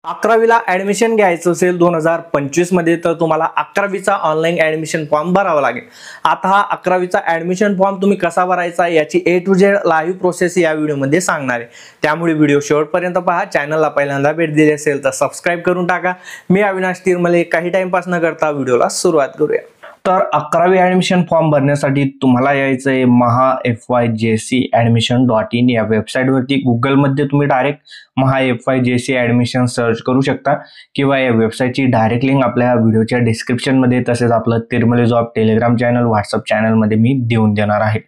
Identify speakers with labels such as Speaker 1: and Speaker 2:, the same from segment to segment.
Speaker 1: 11वीला admission घ्यायचं असेल 2025 मध्ये तर तुम्हाला 11वीचा ऑनलाईन ॲडमिशन फॉर्म भरावा लागेल। आता हा 11वीचा ॲडमिशन फॉर्म तुम्ही कसा भरायचा याची A to Z live process या व्हिडिओमध्ये सांगणार आहे, त्यामुळे व्हिडिओ शेवटपर्यंत पहा। चॅनलला पहिल्यांदा भेट दिली असेल तर सबस्क्राइब करून टाका। मी अविनाश तिरमले, काही टाइम पास न करता व्हिडिओला सुरुवात करूया। तर 11वी ॲडमिशन फॉर्म भरण्यासाठी तुम्हाला यायचं आहे mahafyjcadmission.in या वेबसाईटवरती। गुगलमध्ये तुम्ही डायरेक्ट mahafyjc ॲडमिशन सर्च करू शकता किंवा या वेबसाईटची डायरेक्ट लिंक आपल्या व्हिडिओच्या डिस्क्रिप्शनमध्ये तसेच आपलं तिरमले जॉब टेलिग्राम चॅनल व्हॉट्सअप चॅनलमध्ये मी देऊन देणार आहे।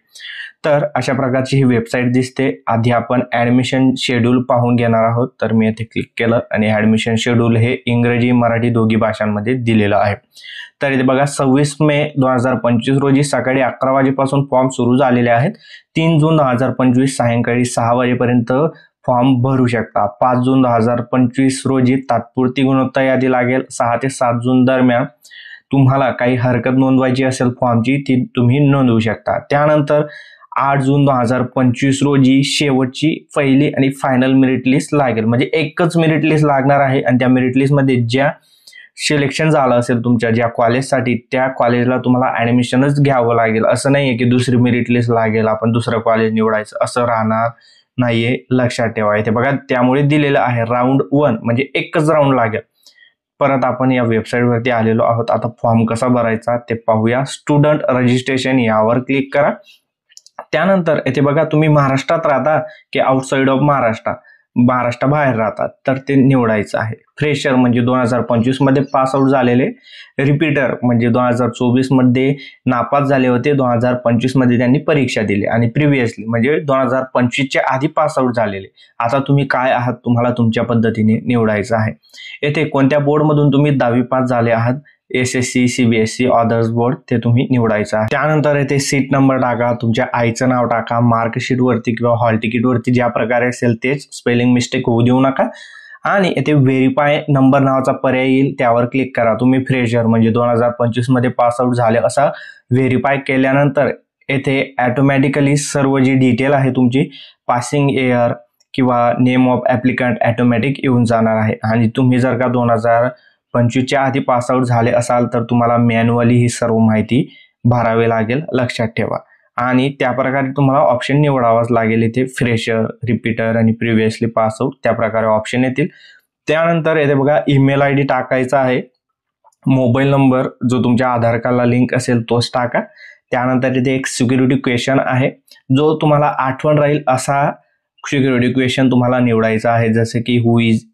Speaker 1: तर अशा प्रकारची ही वेबसाईट दिसते। आधी आपण ॲडमिशन शेड्यूल पाहून घेणार आहोत। तर मी येथे क्लिक केलं आणि ॲडमिशन शेड्यूल हे इंग्रजी मराठी दोन्ही भाषांमध्ये दिलेलं आहे। तर इथे बघा 26 मे 2025 रोजी सकाळी 11 वाजेपासून फॉर्म सुरू झालेले आहेत। 3 जून 2025 सायंकाळी 6 वाजेपर्यंत फॉर्म भरू शकता। 5 जून 2025 रोजी तात्पुरती गुणवत्ता यादी लागेल। 6 ते 7 जून दरम्यान तुम्हाला काही हरकत नोंदवायची असेल फॉर्मची ती तुम्ही नोंदवू शकता। त्यानंतर 8 जून 2025 रोजी शेवटची पहिली आणि फायनल मेरिट लिस्ट लागेल, म्हणजे एकच मेरिट लिस्ट लागणार आहे आणि त्या मेरिट लिस्ट मध्ये ज्या सिलेक्शन झालं असेल तुमच्या ज्या कॉलेजसाठी त्या कॉलेजला तुम्हाला ॲडमिशनच घ्यावं लागेल। असं नाहीये की दुसरी मेरिट लिस्ट लागेल आपण दुसरं कॉलेज निवडायचं, असं राहणार नाहीये, लक्षात ठेवा। इथे बघा त्यामुळे दिलेलं आहे राऊंड 1 म्हणजे एकच राऊंड लागेल। परत आपण या वेबसाईटवरती आलेलो आहोत। आता फॉर्म कसा भरायचा ते पाहूया। स्टुडंट रजिस्ट्रेशन यावर क्लिक करा। त्यानंतर इथे बघा तुम्ही महाराष्ट्रात राहता की आउटसाइड ऑफ महाराष्ट्राबाहेर राहतात तर ते निवडायचं आहे। फ्रेशर म्हणजे 2025 मध्ये पास आउट झालेले, रिपीटर म्हणजे 2024 मध्ये नापास झाले होते, 2025 मध्ये त्यांनी परीक्षा दिली, आणि प्रिव्हियसली म्हणजे 2025 च्या आधी पास आउट झालेले। आता तुम्ही काय आहात तुम्हाला तुमच्या पद्धतीने निवडायचं आहे। येथे कोणत्या बोर्ड मधून तुम्ही 10वी पास झाले आहात, SSC CBSE अदर्स बोर्ड ते तुम्ही निवडायचं आहे। त्यानंतर येथे सीट नंबर टाका, तुमच्या आईचं नाव टाका, मार्कशीट वरती किंवा हॉल तिकीट वरती ज्या प्रकारे असेल तेच, स्पेलिंग मिस्टेक होऊ देऊ नका। आणि येथे व्हेरीफाय नंबर नावाचा पर्याय येईल त्यावर क्लिक करा। तुम्ही फ्रेशर म्हणजे 2025 मध्ये पास आउट झाले असा व्हेरीफाय केल्यानंतर येथे ऑटोमॅटिकली सर्व जी डिटेल आहे तुमची पासिंग इयर किंवा नेम ऑफ ॲप्लिकंट ऑटोमॅटिक येऊन जाणार आहे। आणि तुम्ही जर का 2025 च्या आधी पास आउट झाले असाल तर तुम्हाला मॅन्युअली ही सर्व माहिती भरावी लागेल, लक्षात ठेवा। आणि त्या प्रकारे तुम्हाला ऑप्शन निवडावाच लागेल। इथे फ्रेशर, रिपीटर आणि प्रिव्हियसली पास आउट त्या प्रकारे ऑप्शन येतील। त्यानंतर येथे बघा ईमेल ID टाकायचा आहे, मोबाईल नंबर जो तुमच्या आधार कार्डला लिंक असेल तोच टाका। त्यानंतर इथे एक सिक्युरिटी क्वेश्चन आहे, जो तुम्हाला आठवण राहील असा सिक्युरिटी क्वेश्चन तुम्हाला निवडायचा आहे, जसे की हु इज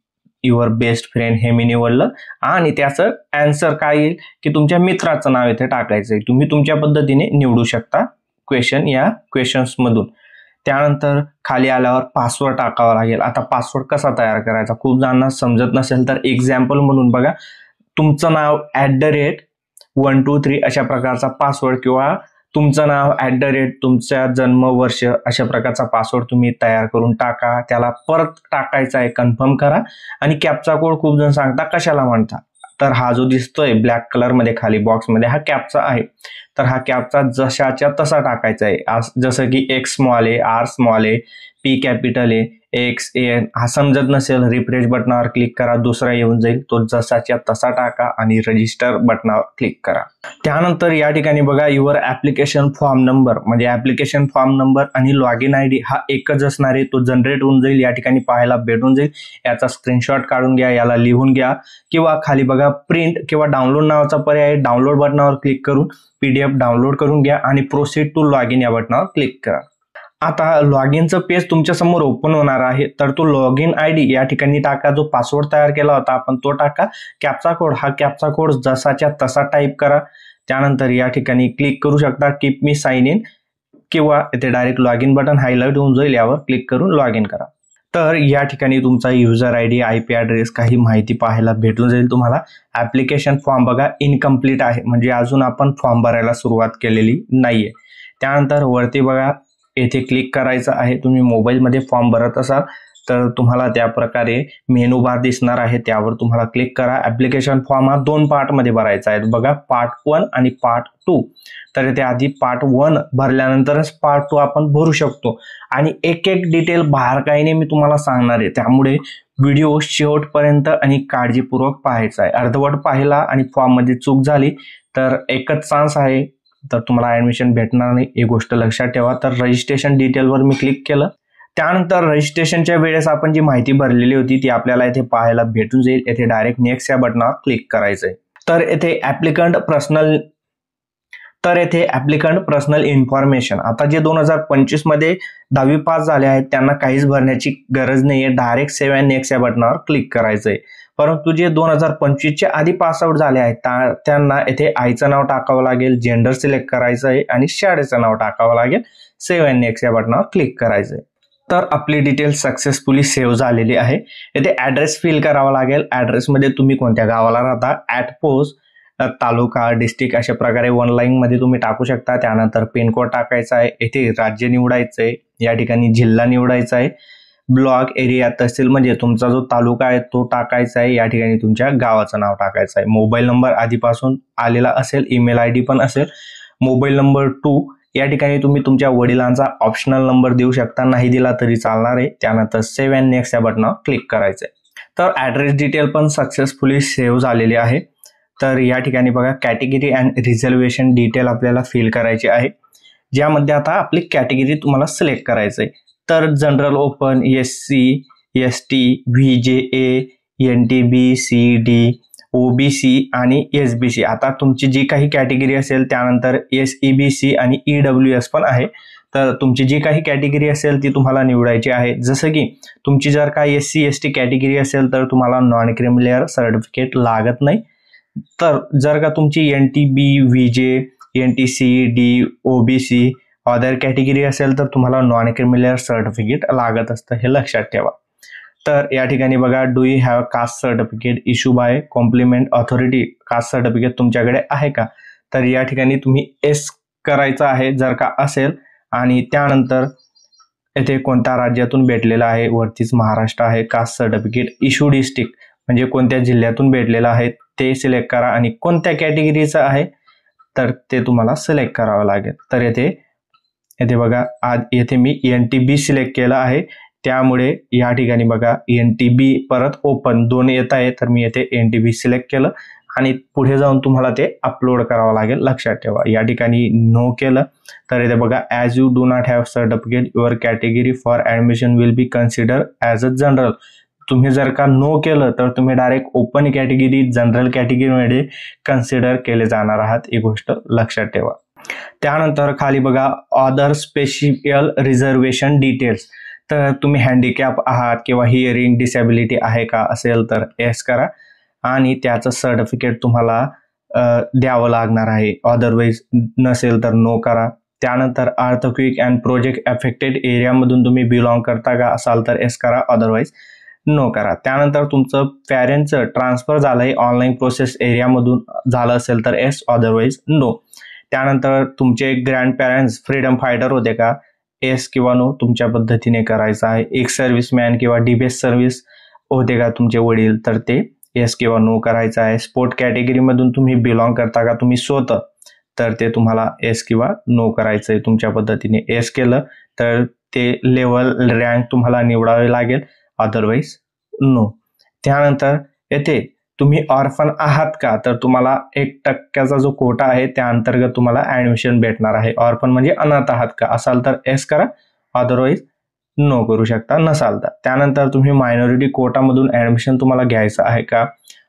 Speaker 1: युअर बेस्ट फ्रेंड हे मी निवडलं। आणि त्याचं आन्सर काय येईल की तुमच्या मित्राचं नाव इथे टाकायचंय। तुम्ही तुमच्या पद्धतीने निवडू शकता क्वेश्चन या क्वेश्चन्स मधून। त्यानंतर खाली आल्यावर पासवर्ड टाकावा लागेल। आता पासवर्ड कसा तयार करायचा खूप जणांना समजत नसेल तर एक्झाम्पल म्हणून बघा, तुमचं नाव @123 अशा प्रकारचा पासवर्ड किंवा तुमचं नाव तुमच्या जन्मवर्ष अशा प्रकारचा पासवर्ड तुम्ही तयार करून टाका। त्याला परत टाकायचा आहे, कन्फर्म करा। आणि कॅप्चा कोड खूप जण सांगता कशाला म्हणता, तर हा जो दिसतोय ब्लॅक कलर मध्ये खाली बॉक्स मध्ये हा कॅप्चा आहे। तर हा कॅप्चा जशाच्या तसा टाकायचा आहे, जसं की X स्मॉल आहे, R स्मॉल आहे, P कॅपिटल आहे, XAN। हा समजत नसेल रिफ्रेश बटनावर क्लिक करा, दुसरा येऊन जाईल, तो जसाच्या तसा टाका आणि रजिस्टर बटनावर क्लिक करा। त्यानंतर या ठिकाणी बघा युअर ॲप्लिकेशन फॉर्म नंबर म्हणजे ॲप्लिकेशन फॉर्म नंबर आणि लॉगिन ID हा एकच असणार आहे, तो जनरेट होऊन जाईल, या ठिकाणी पाहायला भेटून जाईल। याचा स्क्रीनशॉट काढून घ्या, याला लिहून घ्या किंवा खाली बघा प्रिंट किंवा डाउनलोड नावाचा पर्याय आहे, डाउनलोड बटनावर क्लिक करून PDF डाउनलोड करून घ्या आणि प्रोसीड टू लॉगिन या बटनावर क्लिक करा। आता लॉगिनचं पेज तुमच्या समोर ओपन होणार आहे, तर तो लॉगिन ID या ठिकाणी टाका, जो पासवर्ड तयार केला होता आपण तो टाका। कॅप्चा कोड हा कॅप्चा कोड जसाच्या तसा टाईप करा। त्यानंतर या ठिकाणी क्लिक करू शकता कीप मी साइन इन किंवा इथे डायरेक्ट लॉगिन बटन हायलाइट होऊन जाईल, यावर क्लिक करून लॉग इन करा। तर या ठिकाणी तुमचा युजर ID IP ॲड्रेस काही माहिती पाहायला भेटून जाईल तुम्हाला। ॲप्लिकेशन फॉर्म बघा इनकम्प्लीट आहे, म्हणजे अजून आपण फॉर्म भरायला सुरुवात केलेली नाहीये। त्यानंतर वरती बघा येथे क्लिक करायचं आहे। तुम्ही मोबाईलमध्ये फॉर्म भरत असाल तर तुम्हाला त्या प्रकारे मेनू बार दिसणार आहे, त्यावर तुम्हाला क्लिक करा. ऍप्लिकेशन फॉर्म हा 2 पार्टमध्ये भरायचा आहे बघा, पार्ट 1 आणि पार्ट 2. तर इथे आधी पार्ट 1 भरल्यानंतरच पार्ट 2 आपण भरू शकतो आणि एक एक डिटेल बारकाईने मी तुम्हाला सांगणार आहे, त्यामुळे व्हिडिओ शेवटपर्यंत आणि काळजीपूर्वक पाहायचा आहे. अर्धवट पाहिला आणि फॉर्ममध्ये चूक झाली तर एकच चान्स आहे, तर तुम्हाला ऍडमिशन भेटणार नाही, ही गोष्ट लक्षात ठेवा. तर रजिस्ट्रेशन डिटेलवर मी क्लिक केलं. त्यानंतर रजिस्ट्रेशनच्या वेळेस आपण जी माहिती भरलेली होती ती आपल्याला इथे पाहायला भेटून जाईल. येथे डायरेक्ट नेक्स्ट या बटनावर क्लिक करायचंय. तर येथे ऍप्लिकंट पर्सनल इन्फॉर्मेशन, आता जे 2025 मध्ये 10वी पास झाले आहेत त्यांना काहीच भरण्याची गरज नाहीये, डायरेक्ट सेव्ह अँड नेक्स्ट या बटनावर क्लिक करायचंय. परंतु जे 2025च्या आधी पासआउट झाले आहेत त्यांना येथे आईचं नाव टाकावं लागेल, जेंडर सिलेक्ट करायचं आहे आणि शाळेचं नाव टाकावं लागेल. सेव्ह अँड नेक्स्ट या बटनावर क्लिक करायचंय. तर आपली डिटेल सक्सेसफुली सेव्ह झालेली आहे. येथे ऍड्रेस फिल करावा लागेल. ऍड्रेसमध्ये तुम्ही कोणत्या गावाला राहता, ऍट पोस्ट, तालुका, डिस्ट्रिक्ट अशा प्रकारे 1 लाईन मध्ये तुम्ही टाकू शकता. त्यानंतर पिनकोड टाकायचा आहे. येथे राज्य निवडायचं आहे, या ठिकाणी जिल्हा निवडायचा आहे, ब्लॉक, एरिया, तहसील म्हणजे तुमचा जो तालुका आहे तो टाकायचा आहे, या ठिकाणी तुमच्या गावाचं नाव टाकायचं आहे. मोबाईल नंबर आधीपासून आलेला असेल, ईमेल आयडी पण असेल. मोबाईल नंबर 2 या ठिकाणी तुम्ही तुमच्या वडिलांचा ऑप्शनल नंबर देऊ शकता, नाही दिला तरी चालणार आहे. त्यानंतर सेव्ह अँड नेक्स्ट या बटनावर क्लिक करायचंय. तर ऍड्रेस डिटेल पण सक्सेसफुली सेव्ह झालेली आहे. तर या ठिकाणी बघा, कॅटेगरी अँड रिझर्वेशन डिटेल आपल्याला फिल करायची आहे, ज्यामध्ये आता आपली कॅटेगरी तुम्हाला सिलेक्ट करायचंय. तर general, open, SC, ST, VJA, NTB, CD, OBC आणि SBC. आता तुमची जी काही कॅटेगरी असेल, त्यानंतर SEBC आणि EWS पण आहे. तर तुमची जी काही कॅटेगरी असेल ती तुम्हाला निवडायची आहे. जसं की तुमची जर का SC ST कॅटेगरी असेल तर तुम्हाला नॉन क्रिमिलेअर सर्टिफिकेट लागत नाही. तर जर का तुमची NTB, VJ, NTC, D, OBC other category असेल तर तुम्हाला नॉन क्रिमिलेअर सर्टिफिकेट लागत असतं, हे लक्षात ठेवा. तर या ठिकाणी बघा, do you have caste certificate issue by complement authority, caste certificate तुमच्याकडे आहे का? तर या ठिकाणी तुम्ही S करायचं आहे जर का असेल, आणि त्यानंतर येथे कोणत्या राज्यातून भेटलेला आहे, वरतीच महाराष्ट्र आहे. कास्ट सर्टिफिकेट इश्यू डिस्ट्रिक्ट म्हणजे कोणत्या जिल्ह्यातून भेटलेला आहे ते सिलेक्ट करा, आणि कोणत्या कॅटेगरीचं आहे तर ते तुम्हाला सिलेक्ट करावं लागेल. तर येथे बघा, येथे मी NTB सिलेक्ट केलं आहे, त्यामुळे या ठिकाणी बघा NTB परत ओपन 2 येत आहे, तर मी येथे NTB सिलेक्ट केलं आणि पुढे जाऊन तुम्हाला ते अपलोड करावं लागेल, लक्षात ठेवा. या ठिकाणी नो केलं तर इथे बघा, as you do not have certificate your category for admission will be consider as a general. तुम्ही जर का नो केलं तर तुम्ही डायरेक्ट ओपन कॅटेगरी, जनरल कॅटेगरीमध्ये कन्सिडर केले जाणार आहात, ही गोष्ट लक्षात ठेवा. त्यानंतर खाली बघा, अदर स्पेशियल रिझर्वेशन डिटेल्स. तर तुम्ही हँडिकॅप आहात किंवा हिअरिंग डिसॅबिलिटी आहे का असेल तर S करा, आणि त्याचं सर्टिफिकेट तुम्हाला द्यावं लागणार आहे. अदरवाईज नसेल तर नो करा. त्यानंतर अर्थक्विक अँड प्रोजेक्ट अफेक्टेड एरियामधून तुम्ही बिलॉंग करता का असाल तर S करा, अदरवाईज नो करा. त्यानंतर तुमचं पॅरेंटचं ट्रान्सफर झालंय ऑनलाईन प्रोसेस एरियामधून झालं असेल तर S, अदरवाईज नो. त्यानंतर तुमचे ग्रँड पॅरेंट्स फ्रीडम फायटर होते का, S किंवा नो तुमच्या पद्धतीने करायचं आहे. एक सर्व्हिसमॅन किंवा डिबेस सर्व्हिस होते का तुमचे वडील, तर ते S किंवा नो करायचं आहे. स्पोर्ट कॅटेगरीमधून तुम्ही बिलॉंग करता का तुम्ही स्वतः, तर ते तुम्हाला S किंवा नो करायचं आहे. तुमच्या पद्धतीने S केलं तर ते लेवल रँक तुम्हाला निवडावे लागेल, अदरवाईज नो. त्यानंतर येथे तुम्ही ऑर्फन आहात का, तर तुम्हाला 1% जो कोटा आहे त्या अंतर्गत तुम्हाला ऍडमिशन भेटणार आहे. ऑर्फन म्हणजे अनाथ आहात का असाल तर S करा, अदरवाईज नो करू शकता नसाल तर. त्यानंतर तुम्ही मायनॉरिटी कोटामधून ऍडमिशन तुम्हाला घ्यायचं आहे का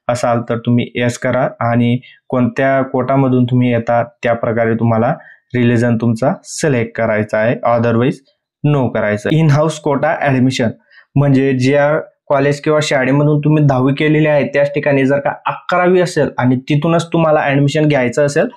Speaker 1: असाल तर तुम्ही S करा, आणि कोणत्या कोटामधून तुम्ही येता त्या प्रकारे तुम्हाला रिलिजन तुमचा सिलेक्ट करायचा आहे, अदरवाईज नो करायचं. इन हाऊस कोटा ऍडमिशन म्हणजे ज्या कॉलेज किंवा शाळेमधून तुम्ही 10वी केलेली आहे त्याच ठिकाणी जर का 11वी असेल आणि तिथूनच तुम्हाला ऍडमिशन घ्यायचं असेल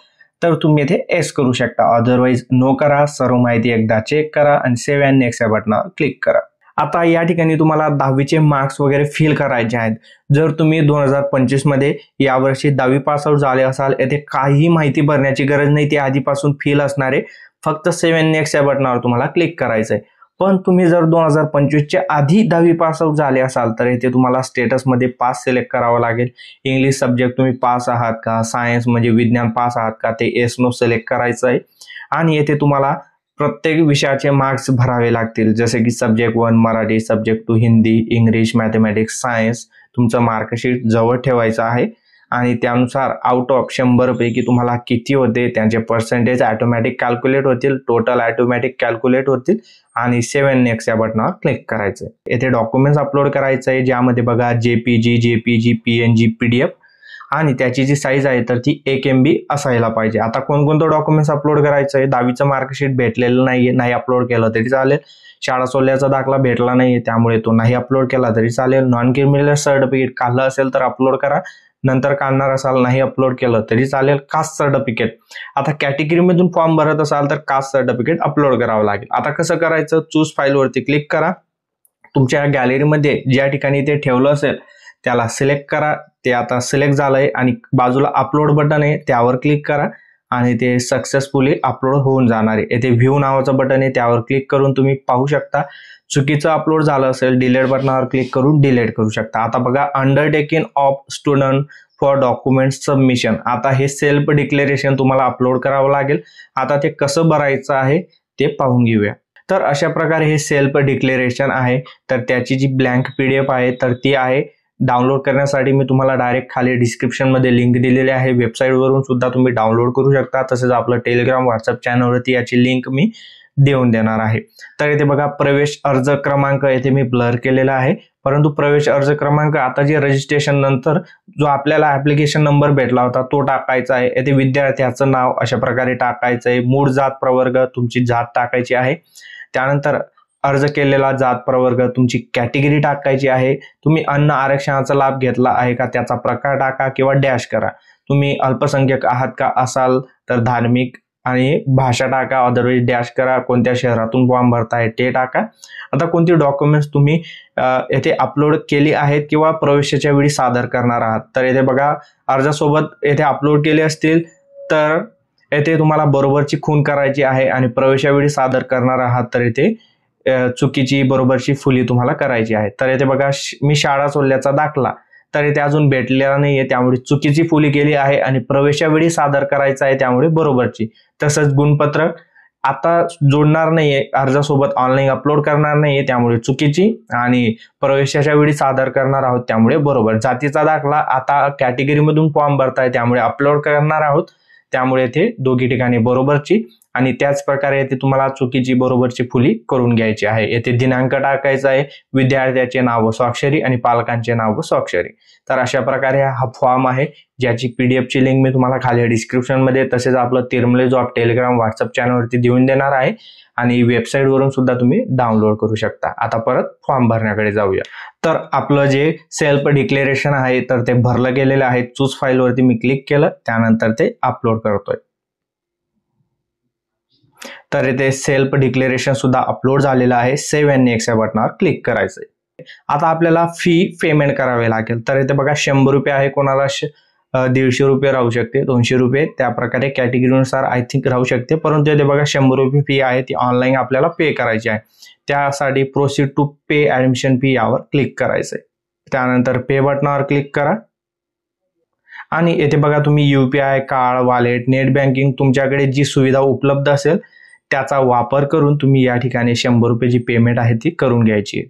Speaker 1: तर तुम्ही इथे S करू शकता, अदरवाईज नो करा. सर्व माहिती एकदा चेक करा आणि सेव्ह अँड नेक्स्ट या बटनावर क्लिक करा. आता या ठिकाणी तुम्हाला 10वीचे मार्क्स वगैरे फिल करायचे आहेत. जर तुम्ही 2025 मध्ये यावर्षी 10वी पास आउट झाले असाल, येथे काहीही माहिती भरण्याची गरज नाही, ती आधीपासून फिल असणार आहे. फक्त सेव्ह अँड नेक्स्ट या बटनावर तुम्हाला क्लिक करायचं आहे. पण तुम्ही जर 2025च्या आधी 10वी पास आउट झाले असाल तर इथे तुम्हाला स्टेटसमध्ये पास सिलेक्ट करावं लागेल. इंग्लिश सब्जेक्ट तुम्ही पास आहात का, सायन्स म्हणजे विज्ञान पास आहात का, ते येस नो सिलेक्ट करायचं आहे. आणि येथे तुम्हाला प्रत्येक विषयाचे मार्क्स भरावे लागतील, जसे की subject 1 Marathi, subject 2 Hindi, English, mathematics, science. तुमचं मार्कशीट जवळ ठेवायचं आहे आणि त्यानुसार आउट ऑफ 100 पैकी तुम्हाला किती होते त्यांचे पर्सेंटेज ऑटोमॅटिक कॅल्क्युलेट होतील, टोटल ऑटोमॅटिक कॅल्क्युलेट होतील आणि 7 नेक्स्ट या बटनावर क्लिक करायचं आहे. येथे डॉक्युमेंट्स अपलोड करायचं आहे, ज्यामध्ये बघा जेपीजी, पीएनजी, पीडीएफ आणि त्याची जी साईज आहे तर ती 1 MB असायला पाहिजे. आता कोणकोणतं डॉक्युमेंट्स अपलोड करायचं आहे? 10वीचं मार्कशीट भेटलेलं नाहीये, नाही अपलोड केलं तरी चालेल. शाळा सोडल्याचा दाखला भेटला नाहीये, त्यामुळे तो नाही अपलोड केला तरी चालेल. नॉन क्रिमिनल सर्टिफिकेट काढलं असेल तर अपलोड करा, नंतर काढणार असाल नाही अपलोड केलं तरी चालेल. कास्ट सर्टिफिकेट, आता कॅटेगरीमधून फॉर्म भरत असाल तर कास्ट सर्टिफिकेट अपलोड करावं लागेल. आता कसं करायचं? चूज फाईलवरती क्लिक करा. तुमच्या गॅलरीमध्ये ज्या ठिकाणी ते ठेवलं असेल त्याला सिलेक्ट करा. ते आता सिलेक्ट झालंय आणि बाजूला अपलोड बटन आहे त्यावर क्लिक करा आणि ते सक्सेसफुली अपलोड होऊन जाणार आहे. येथे व्ह्यू नावाचं बटन आहे त्यावर क्लिक करून तुम्ही पाहू शकता. चुकीचं अपलोड झालं असेल डिलीट बटनावर क्लिक करून डिलीट करू शकता. आता बघा undertaking of student for document submission. आता हे सेल्फ डिक्लेरेशन तुम्हाला अपलोड करावं लागेल. आता ते कसं भरायचं आहे ते पाहून घेऊया. तर अशा प्रकारे हे सेल्फ डिक्लेरेशन आहे. तर त्याची जी ब्लँक PDF आहे तर ती आहे. डाउनलोड करण्यासाठी मी तुम्हाला डायरेक्ट खाली डिस्क्रिप्शन मध्ये लिंक दिलेली आहे. वेबसाईटवरून सुद्धा तुम्ही डाउनलोड करू शकता. तसेच आपलं टेलिग्राम व्हॉट्सअप चॅनलवरती याची लिंक मी देऊन देणार आहे. तर इथे बघा प्रवेश अर्ज क्रमांक येथे मी ब्लर केलेला आहे, परंतु प्रवेश अर्ज क्रमांक आता जे रजिस्ट्रेशन नंतर जो आपल्याला ऍप्लिकेशन नंबर भेटला होता तो टाकायचा आहे. येथे विद्यार्थ्याचं नाव अशा प्रकारे टाकायचं आहे. मूळ जात प्रवर्ग तुमची जात टाकायची आहे. त्यानंतर अर्ज केलेला जात प्रवर्ग तुमची कॅटेगरी टाकायची आहे. तुम्ही अन्न आरक्षणाचा लाभ घेतला आहे का त्याचा प्रकार टाका किंवा डॅश करा. तुम्ही अल्पसंख्याक आहात का असाल तर धार्मिक आणि भाषा टाका, अदरवाईज डॅश करा. कोणत्या शहरातून फॉर्म भरताय ते टाका. आता कोणती डॉक्युमेंट्स तुम्ही येथे अपलोड केली आहेत किंवा प्रवेशाच्या वेळी सादर करणार आहात तर येथे बघा अर्जासोबत येथे अपलोड केले असतील तर येथे तुम्हाला बरोबरची खूण करायची आहे आणि प्रवेशावेळी सादर करणार आहात तर येथे चुकीची बरोबरची फुली तुम्हाला करायची आहे. तर येथे बघा मी शाळा सोडल्याचा दाखला तर इथे अजून भेटलेला नाहीये त्यामुळे चुकीची फुली केली आहे आणि प्रवेशावेळी सादर करायचं आहे त्यामुळे बरोबरची. तसंच गुणपत्रक आता जोडणार नाहीये, अर्जासोबत ऑनलाईन अपलोड करणार नाहीये त्यामुळे चुकीची आणि प्रवेशाच्या वेळी सादर करणार आहोत त्यामुळे बरोबर. जातीचा दाखला आता कॅटेगरीमधून फॉर्म भरताय त्यामुळे अपलोड करणार आहोत त्यामुळे येथे दोघी ठिकाणी बरोबरची आणि त्याच प्रकारे येथे तुम्हाला चुकीची बरोबरची फुली करून घ्यायची आहे. येथे दिनांक टाकायचा आहे, विद्यार्थ्याचे नाव व स्वाक्षरी आणि पालकांचे नाव व स्वाक्षरी. तर अशा प्रकारे हा फॉर्म आहे ज्याची PDF ची लिंक मी तुम्हाला खाली डिस्क्रिप्शन मध्ये तसेच आपलं तिरमले जॉब टेलिग्राम व्हॉट्सअप चॅनलवरती देऊन देणार आहे आणि वेबसाईट वरून सुद्धा तुम्ही डाउनलोड करू शकता. आता परत फॉर्म भरण्याकडे जाऊया. तर आपलं जे सेल्फ डिक्लेरेशन आहे तर ते भरलं गेलेलं आहे. चूज फाईल वरती मी क्लिक केलं त्यानंतर ते अपलोड करतोय. तर इथे सेल्फ डिक्लेरेशन सुद्धा अपलोड झालेलं आहे. सेव्ह अँड नेक्स्ट या बटनावर क्लिक करायचंय. आता आपल्याला फी पेमेंट करावे लागेल. तर इथे बघा 100 रुपये आहे, कोणाला 150 रुपये राहू शकते, 200 रुपये त्या प्रकारे कॅटेगरीनुसार आय थिंक राहू शकते. परंतु इथे बघा 100 रुपये फी आहे ती ऑनलाईन आपल्याला पे करायची आहे. त्यासाठी proceed to pay admission fee यावर क्लिक करायचंय. त्यानंतर पे बटनावर क्लिक करा आणि येथे बघा तुम्ही UPI card, wallet, net banking तुमच्याकडे जी सुविधा उपलब्ध असेल त्याचा वापर करून तुम्ही या ठिकाणी 100 रुपये जी पेमेंट आहे ती करून घ्यायची.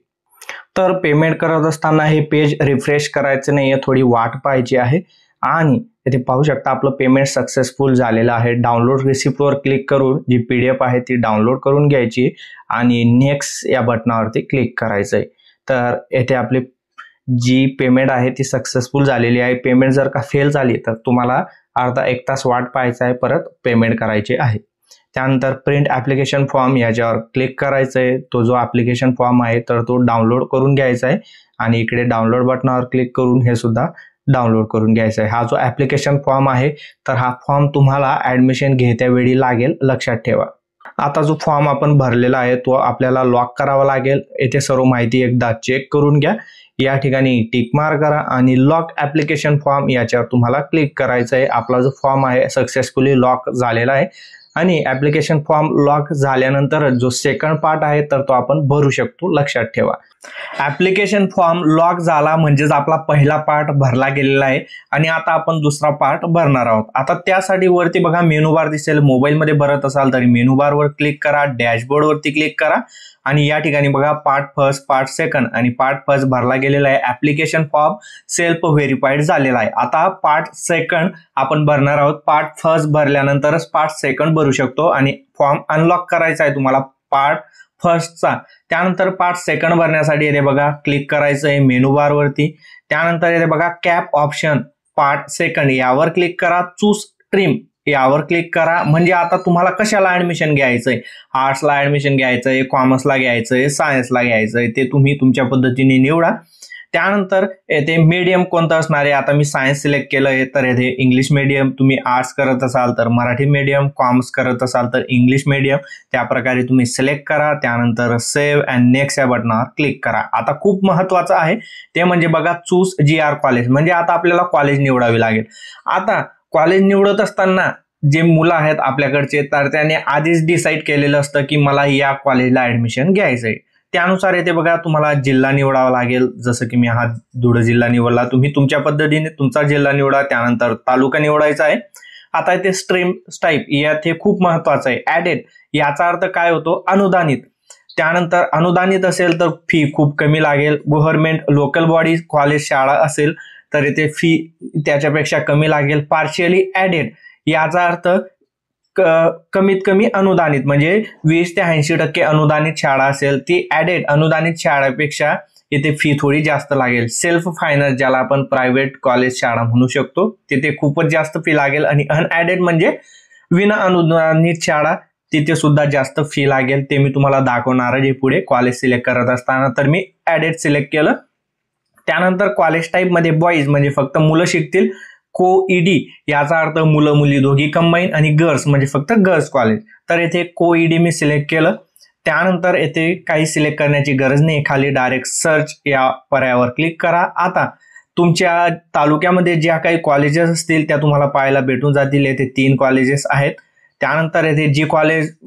Speaker 1: तर पेमेंट करत असताना हे पेज रिफ्रेश करायचं नाहीये, थोडी वाट पाहायची आहे आणि इथे पाहू शकता आपलं पेमेंट सक्सेसफुल झालेलं आहे. डाउनलोड रिसिप्टवर क्लिक करून जी PDF आहे ती डाउनलोड करून घ्यायची आणि नेक्स्ट या बटनावरती क्लिक करायचंय. तर येथे आपली जी पेमेंट आहे ती सक्सेसफुल झालेली आहे. पेमेंट जर का फेल झाली तर तुम्हाला अर्धा 1 तास वाट पाहायचा आहे, परत पेमेंट करायची आहे. त्यानंतर प्रिंट ऍप्लिकेशन फॉर्म याच्यावर क्लिक करायचंय. तो जो ऍप्लिकेशन फॉर्म आहे तर तो डाउनलोड करून घ्यायचा आहे आणि इकडे डाउनलोड बटनावर क्लिक करून हे सुद्धा डाउनलोड करून घ्यायचा आहे. हा जो ऍप्लिकेशन फॉर्म आहे तर हा फॉर्म तुम्हाला ऍडमिशन घेत्या वेळी लागेल, लक्षात ठेवा. आता जो फॉर्म आपण भरलेला आहे तो आपल्याला लॉक करावा लागेल. येथे सर्व माहिती एकदा चेक करून घ्या. या ठिकाणी टिक मार्क करा आणि लॉक ऍप्लिकेशन फॉर्म याच्यावर तुम्हाला क्लिक करायचं आहे. आपला जो फॉर्म आहे सक्सेसफुली लॉक झालेला आहे आणि ऍप्लिकेशन फॉर्म लॉक झाल्यानंतर जो सेकंड पार्ट आहे तर तो आपण भरू शकतो, लक्षात ठेवा. ऍप्लिकेशन फॉर्म लॉक झाला म्हणजेच आपला पहिला पार्ट भरला गेलेला आहे आणि आता आपण दुसरा पार्ट भरणार आहोत. आता त्यासाठी वरती बघा मेनू बार दिसेल, मोबाईलमध्ये भरत असाल तरी मेनू बारवर क्लिक करा, डॅशबोर्ड वरती क्लिक करा आणि या ठिकाणी बघा पार्ट फर्स्ट, पार्ट सेकंड आणि पार्ट फर्स्ट भरला गेलेला आहे. ऍप्लिकेशन फॉर्म सेल्फ व्हेरीफाईड झालेला आहे. आता पार्ट सेकंड आपण भरणार आहोत. पार्ट फर्स्ट भरल्यानंतरच पार्ट सेकंड भरू शकतो आणि फॉर्म अनलॉक करायचा आहे तुम्हाला पार्ट फर्स्टचा. त्यानंतर पार्ट सेकंड भरण्यासाठी येथे बघा क्लिक करायचं आहे मेनू बार वरती. त्यानंतर येथे बघा कॅप ऑप्शन पार्ट सेकंड यावर क्लिक करा, चूज स्ट्रीम यावर क्लिक करा. म्हणजे आता तुम्हाला कशाला ऍडमिशन घ्यायचंय, आर्ट्सला ऍडमिशन घ्यायचंय, कॉमर्सला घ्यायचंय, सायन्सला घ्यायचंय ते तुम्ही तुमच्या पद्धतीने निवडा. त्यानंतर येथे मीडियम कोणतं असणार आहे, आता मी सायन्स सिलेक्ट केलंय तर येथे इंग्लिश मीडियम, तुम्ही आर्ट्स करत असाल तर मराठी मीडियम, कॉमर्स करत असाल तर इंग्लिश मीडियम, त्या प्रकारे तुम्ही सिलेक्ट करा. त्यानंतर सेव्ह अँड नेक्स्ट या बटनावर क्लिक करा. आता खूप महत्वाचं आहे ते म्हणजे बघा चूज GR कॉलेज, म्हणजे आता आपल्याला कॉलेज निवडावी लागेल. आता कॉलेज निवडत असताना जे मुलं आहेत आपल्याकडचे तर त्याने आधीच डिसाईड केलेलं असतं की मला या कॉलेजला ऍडमिशन घ्यायचंय. त्यानुसार येथे बघा तुम्हाला जिल्हा निवडावा लागेल. जसं की मी हा धुळ जिल्हा निवडला, तुम्ही तुमच्या पद्धतीने तुमचा जिल्हा निवडा. त्यानंतर तालुका निवडायचा आहे. आता इथे स्ट्रीम टाईप यात हे खूप महत्वाचं आहे. ऍडेड याचा अर्थ काय होतो, अनुदानित. त्यानंतर अनुदानित असेल तर फी खूप कमी लागेल. गव्हर्नमेंट, लोकल बॉडी, कॉलेज, शाळा असेल तर इथे फी त्याच्यापेक्षा कमी लागेल. पार्शियली ऍडेड याचा अर्थ कमीत कमी अनुदानित, म्हणजे 20 ते 80% अनुदानित शाळा असेल ती ऍडेड अनुदानित शाळेपेक्षा इथे फी थोडी जास्त लागेल. सेल्फ फायनान्स ज्याला आपण प्रायव्हेट कॉलेज शाळा म्हणू शकतो तिथे खूपच जास्त फी लागेल. आणि अनऍडेड म्हणजे विना अनुदानित शाळा, तिथे सुद्धा जास्त फी लागेल. ते मी तुम्हाला दाखवणार आहे पुढे कॉलेज सिलेक्ट करत असताना. तर मी ऍडेड सिलेक्ट केलं. त्यानंतर कॉलेज टाईप मध्ये बॉईज म्हणजे फक्त मुलं शिकतील, को-ईडी याचा अर्थ मुलं मुली दोघी कंबाईन, आणि गर्ल्स म्हणजे फक्त गर्ल्स कॉलेज. तर येथे को-ईडी मी सिलेक्ट केलं. त्यानंतर येथे काही सिलेक्ट करण्याची गरज नाही, खाली डायरेक्ट सर्च या पर्यायावर क्लिक करा. आता तुमच्या तालुक्यामध्ये ज्या काही कॉलेजेस असतील त्या तुम्हाला पाहायला भेटून जातील. येथे 3 कॉलेजेस आहेत. त्यानंतर येथे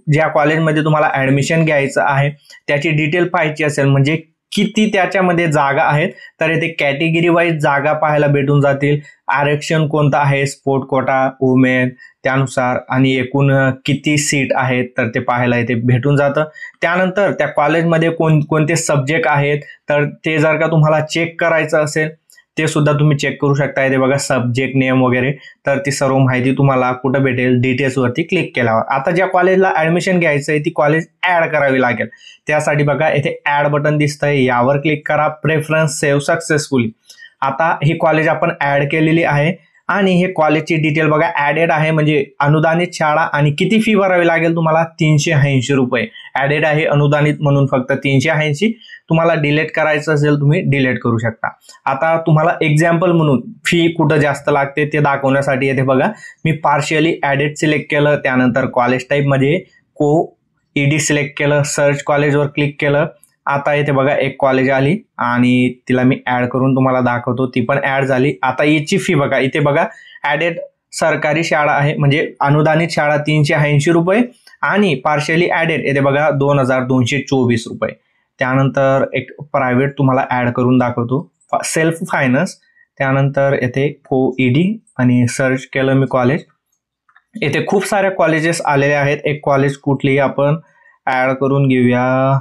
Speaker 1: ज्या कॉलेजमध्ये तुम्हाला ऍडमिशन घ्यायचं आहे त्याची डिटेल पाहायची असेल, म्हणजे किती त्याच्यामध्ये जागा आहेत तर येथे कॅटेगरी वाईज जागा पाहायला भेटून जातील. आरक्षण कोणतं आहे, स्पोर्ट कोटा, वुमेन त्यानुसार, आणि एकूण किती सीट आहेत तर ते पाहायला इथे भेटून जातं. त्यानंतर त्या कॉलेजमध्ये कोणते सब्जेक्ट आहेत तर ते जर का तुम्हाला चेक करायचं असेल ते सुद्धा तुम्ही चेक करू शकता. इथे बघा सब्जेक्ट नेम वगैरे, तर ती सर्व माहिती तुम्हाला कुठं भेटेल, डिटेल्स वरती क्लिक केल्यावर. आता ज्या कॉलेजला ऍडमिशन घ्यायचंय ती कॉलेज ऍड करावी लागेल. त्यासाठी बघा इथे ऍड बटन दिसतंय, यावर क्लिक करा. Preference save successfully. आता ही कॉलेज आपण ऍड केलेली आहे आणि हे कॉलेजची डिटेल बघा ऍडेड आहे म्हणजे अनुदानित शाळा. आणि किती फी भरावी लागेल तुम्हाला, 380 रुपये. ऍडेड आहे अनुदानित म्हणून फक्त 380. तुम्हाला डिलीट करायचं असेल तुम्ही डिलीट करू शकता. आता तुम्हाला एक्झाम्पल म्हणून फी कुठं जास्त लागते ते दाखवण्यासाठी येथे बघा मी पार्शियली ऍडेड सिलेक्ट केलं. त्यानंतर कॉलेज टाईप मध्ये को-ईडी सिलेक्ट केलं, सर्च कॉलेजवर क्लिक केलं. आता इथे बघा एक कॉलेज आली आणि तिला मी ऍड करून तुम्हाला दाखवतो, ती पण ऍड झाली. आता याची फी बघा, इथे बघा ऍडेड सरकारी शाळा आहे म्हणजे अनुदानित शाळा 380 रुपये आणि पार्शियली ऍडेड येथे बघा 2224 रुपये. त्यानंतर एक प्रायव्हेट तुम्हाला ऍड करून दाखवतो, सेल्फ फायनान्स. त्यानंतर येथे को-ईडी आणि सर्च केलं मी कॉलेज. येथे खूप साऱ्या कॉलेजेस आलेले आहेत. एक कॉलेज कुठलीही आपण ऍड करून घेऊया.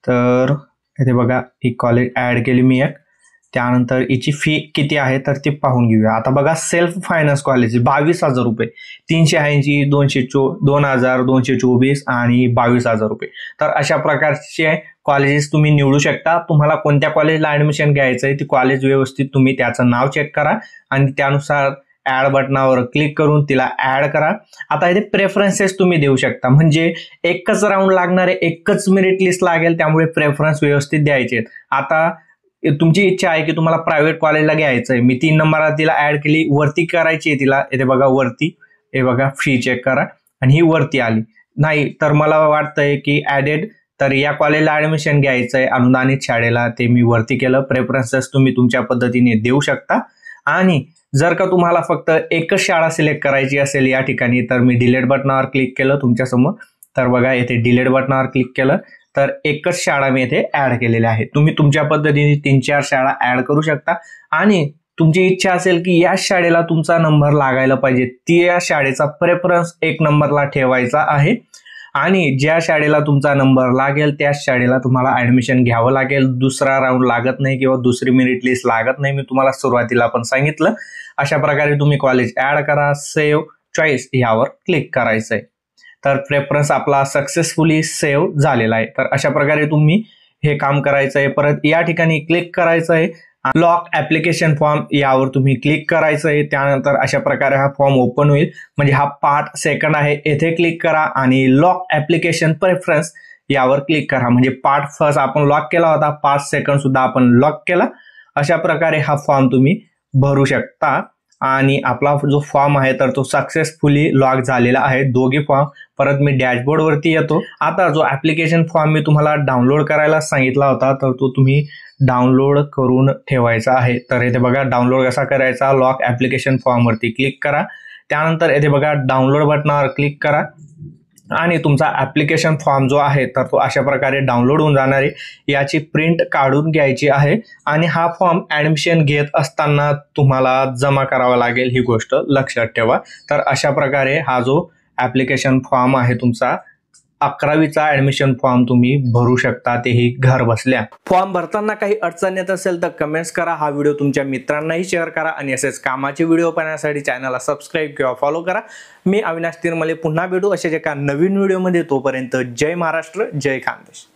Speaker 1: तर इथे बघा ही कॉलेज ऍड केली मी एक. त्यानंतर याची फी किती आहे तर ती पाहून घेऊया. आता बघा सेल्फ फायनान्स कॉलेज 22,000 रुपये, 380, 2,224 आणि 22,000 रुपये. तर अशा प्रकारचे कॉलेजेस तुम्ही निवडू शकता. तुम्हाला कोणत्या कॉलेजला ऍडमिशन घ्यायचंय ती कॉलेज व्यवस्थित तुम्ही त्याचं नाव चेक करा आणि त्यानुसार ऍड बटनावर क्लिक करून तिला ऍड करा. आता इथे प्रेफरन्सेस तुम्ही देऊ शकता, म्हणजे एकच राऊंड लागणारे, एकच मेरिट लिस्ट लागेल, त्यामुळे प्रेफरन्स व्यवस्थित द्यायचे. आता तुमची इच्छा आहे की तुम्हाला प्रायव्हेट कॉलेजला घ्यायचंय, मी 3 नंबरला तिला ऍड केली, वरती करायची आहे तिला. इथे बघा वरती, हे बघा फी चेक करा आणि ही वरती आली. नाही तर मला वाटतंय की ऍडेड, तर या कॉलेजला ऍडमिशन घ्यायचंय अनुदानित शाळेला, ते मी वरती केलं. प्रेफरन्सेस तुम्ही तुमच्या पद्धतीने देऊ शकता. आणि जर का तुम्हाला फक्त एकच शाळा सिलेक्ट करायची असेल या ठिकाणी, तर मी डिलीट बटनावर क्लिक केलं तुमच्या समोर, तर बघा येथे डिलीट बटनावर क्लिक केलं तर एकच शाळा मी येथे ऍड केलेली आहे. तुम्ही तुमच्या पद्धतीने 3-4 शाळा ऍड करू शकता आणि तुमची इच्छा असेल की या शाळेला तुमचा नंबर लागायला पाहिजे, त्या शाळेचा प्रेफरन्स 1 नंबरला ठेवायचा आहे आणि ज्या शाळेला तुमचा नंबर लागेल त्याच शाळेला तुम्हाला ऍडमिशन घ्यावं लागेल. दुसरा राऊंड लागत नाही किंवा दुसरी मेरिट लिस्ट लागत नाही. मी तुम्हाला सुरुवातीला पण सांगितलं. अशा प्रकारे तुम्ही कॉलेज ऍड करा, सेव्ह चॉईस यावर क्लिक करायचं आहे. तर प्रेफरन्स आपला सक्सेसफुली सेव्ह झालेला आहे. तर अशा प्रकारे तुम्ही हे काम करायचं आहे. परत या ठिकाणी क्लिक करायचं आहे, लॉक ऍप्लिकेशन फॉर्म यावर तुम्ही क्लिक करायचं आहे. त्यानंतर अशा प्रकारे हा फॉर्म ओपन होईल. म्हणजे हा पार्ट सेकंड आहे, येथे क्लिक करा आणि लॉक ऍप्लिकेशन प्रेफरन्स यावर क्लिक करा. म्हणजे पार्ट फर्स्ट आपण लॉक केला होता, पार्ट सेकंड सुद्धा आपण लॉक केला. अशा प्रकारे हा फॉर्म तुम्ही भरू शकता आणि आपला जो फॉर्म आहे तर तो सक्सेसफुली लॉक झालेला आहे, दोघे फॉर्म. परत मी डॅशबोर्ड वरती येतो. आता जो ऍप्लिकेशन फॉर्म मी तुम्हाला डाउनलोड करायला सांगितला होता तर तो तुम्ही डाउनलोड करून ठेवायचा आहे. तर इथे बघा डाउनलोड कसा करायचा, लॉक ऍप्लिकेशन फॉर्म वरती क्लिक करा. त्यानंतर इथे बघा डाउनलोड बटनावर क्लिक करा आणि तुमचा ऍप्लिकेशन फॉर्म जो आहे तर तो अशा प्रकारे डाउनलोड होऊन जाणार आहे. याची प्रिंट काढून घ्यायची आहे आणि हा फॉर्म ऍडमिशन घेत असताना तुम्हाला जमा करावा लागेल, ही गोष्ट लक्षात ठेवा. तर अशा प्रकारे हा जो ऍप्लिकेशन फॉर्म आहे तुमचा 11वीचा ऍडमिशन फॉर्म तुम्ही भरू शकता, तेही घर बसल्या. फॉर्म भरताना काही अडचण येत असेल तर कमेंट्स करा. हा व्हिडिओ तुमच्या मित्रांनाही शेअर करा आणि असेच कामाचे व्हिडिओ पाहण्यासाठी चॅनलला सबस्क्राईब किंवा फॉलो करा. मी अविनाश तिरमले पुन्हा भेटू अशाच एका नवीन व्हिडिओमध्ये. तोपर्यंत जय महाराष्ट्र, जय खानदेश.